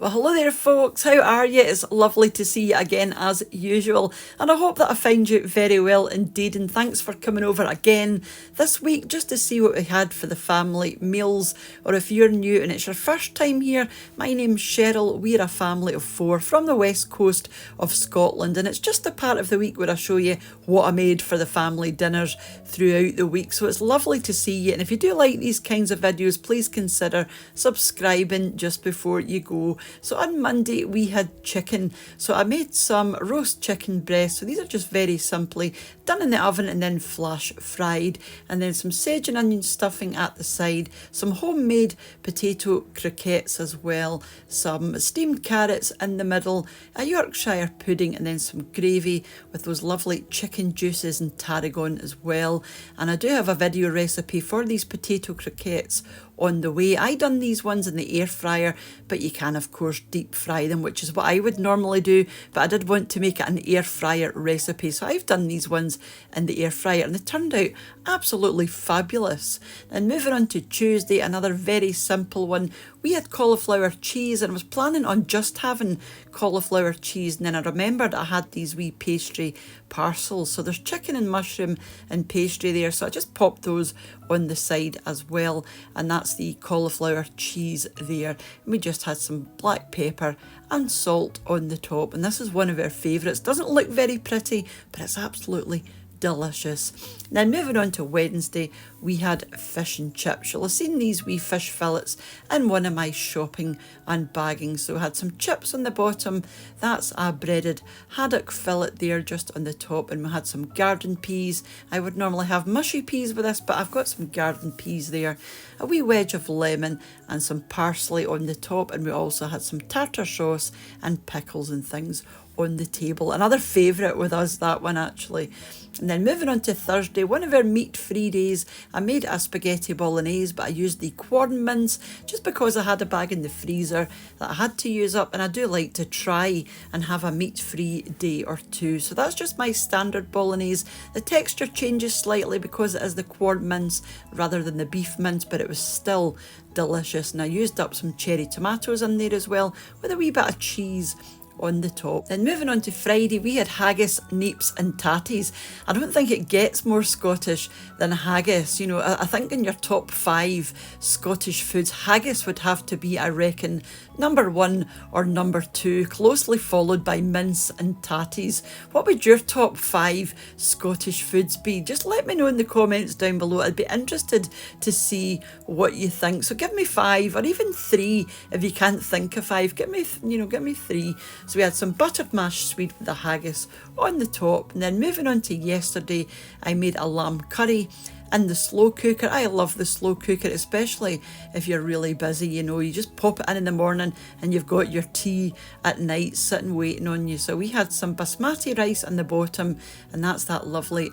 Well, hello there folks, how are you? It's lovely to see you again as usual, and I hope that I find you very well indeed, and thanks for coming over again this week just to see what we had for the family meals. Or if you're new and it's your first time here, my name's Cheryl. We're a family of 4 from the west coast of Scotland, and it's just a part of the week where I show you what I made for the family dinners throughout the week. So it's lovely to see you, and if you do like these kinds of videos, please consider subscribing just before you go. So on Monday we had chicken. So I made some roast chicken breasts. So these are just very simply done in the oven and then flash fried. And then some sage and onion stuffing at the side. Some homemade potato croquettes as well. Some steamed carrots in the middle. A Yorkshire pudding, and then some gravy with those lovely chicken juices and tarragon as well. And I do have a video recipe for these potato croquettes on the way. I done these ones in the air fryer, but you can of course deep fry them, which is what I would normally do, but I did want to make it an air fryer recipe, so I've done these ones in the air fryer and they turned out absolutely fabulous. And moving on to Tuesday, another very simple one. We had cauliflower cheese, and I was planning on just having cauliflower cheese, and then I remembered I had these wee pastry parcels. So there's chicken and mushroom and pastry there, so I just popped those on the side as well, and that's the cauliflower cheese there. And we just had some black pepper and salt on the top, and this is one of our favourites. Doesn't look very pretty, but it's absolutely delicious. Then moving on to Wednesday, we had fish and chips. You'll have seen these wee fish fillets in one of my shopping and bagging. So we had some chips on the bottom. That's a breaded haddock fillet there just on the top, and we had some garden peas. I would normally have mushy peas with this, but I've got some garden peas there. A wee wedge of lemon and some parsley on the top, and we also had some tartar sauce and pickles and things on the table. Another favourite with us, that one actually. And then moving on to Thursday, one of our meat-free days, I made a spaghetti bolognese, but I used the corn mince just because I had a bag in the freezer that I had to use up, and I do like to try and have a meat-free day or two. So that's just my standard bolognese. The texture changes slightly because it is the corn mince rather than the beef mince, but it was still delicious. And I used up some cherry tomatoes in there as well with a wee bit of cheese on the top. Then moving on to Friday, we had haggis, neeps and tatties. I don't think it gets more Scottish than haggis. You know, I think in your top 5 Scottish foods, haggis would have to be, I reckon, number 1 or number 2, closely followed by mince and tatties. What would your top 5 Scottish foods be? Just let me know in the comments down below. I'd be interested to see what you think. So give me 5 or even 3 if you can't think of 5. Give me 3. So we had some buttered mashed swede with the haggis on the top. And then moving on to yesterday, I made a lamb curry in the slow cooker. I love the slow cooker, especially if you're really busy. You know, you just pop it in the morning and you've got your tea at night sitting waiting on you. So we had some basmati rice on the bottom, and that's that lovely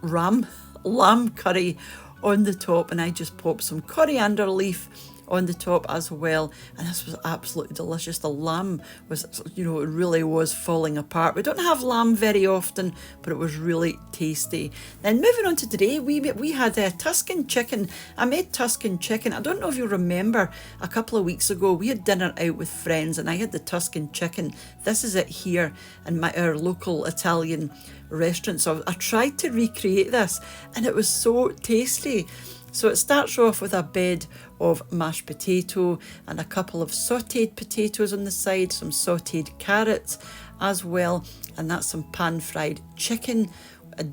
lamb curry on the top, and I just popped some coriander leaf on the top as well, and this was absolutely delicious. The lamb was, you know, it really was falling apart. We don't have lamb very often, but it was really tasty. Then moving on to today, we had a Tuskin chicken. I made Tuskin chicken. I don't know if you remember, a couple of weeks ago we had dinner out with friends and I had the Tuskin chicken. This is it here in our local Italian restaurant. So I tried to recreate this and it was so tasty. So it starts off with a bed of mashed potato and a couple of sautéed potatoes on the side, some sautéed carrots as well, and that's some pan-fried chicken,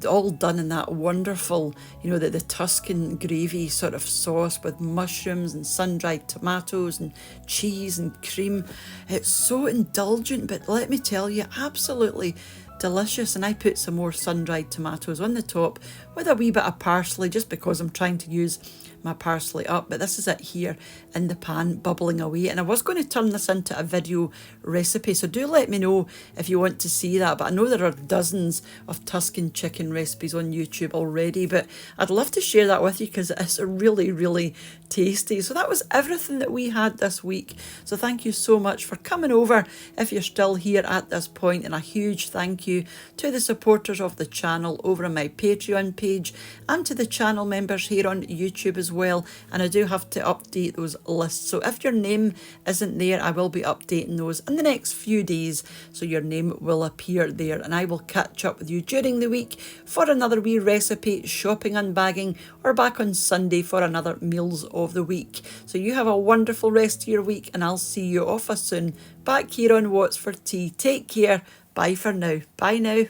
all done in that wonderful, you know, the Tuscan gravy sort of sauce with mushrooms and sun-dried tomatoes and cheese and cream. It's so indulgent, but let me tell you, absolutely delicious. And I put some more sun-dried tomatoes on the top with a wee bit of parsley, just because I'm trying to use my parsley up. But this is it here in the pan bubbling away, and I was going to turn this into a video recipe, so do let me know if you want to see that. But I know there are dozens of Tuscan chicken recipes on YouTube already, but I'd love to share that with you because it's really, really tasty. So that was everything that we had this week. So thank you so much for coming over if you're still here at this point, and a huge thank thank you to the supporters of the channel over on my Patreon page and to the channel members here on YouTube as well. And I do have to update those lists. So if your name isn't there, I will be updating those in the next few days. So your name will appear there, and I will catch up with you during the week for another wee recipe, shopping, unbagging, or back on Sunday for another meals of the week. So you have a wonderful rest of your week, and I'll see you off soon back here on What's for Tea. Take care. Bye for now. Bye now.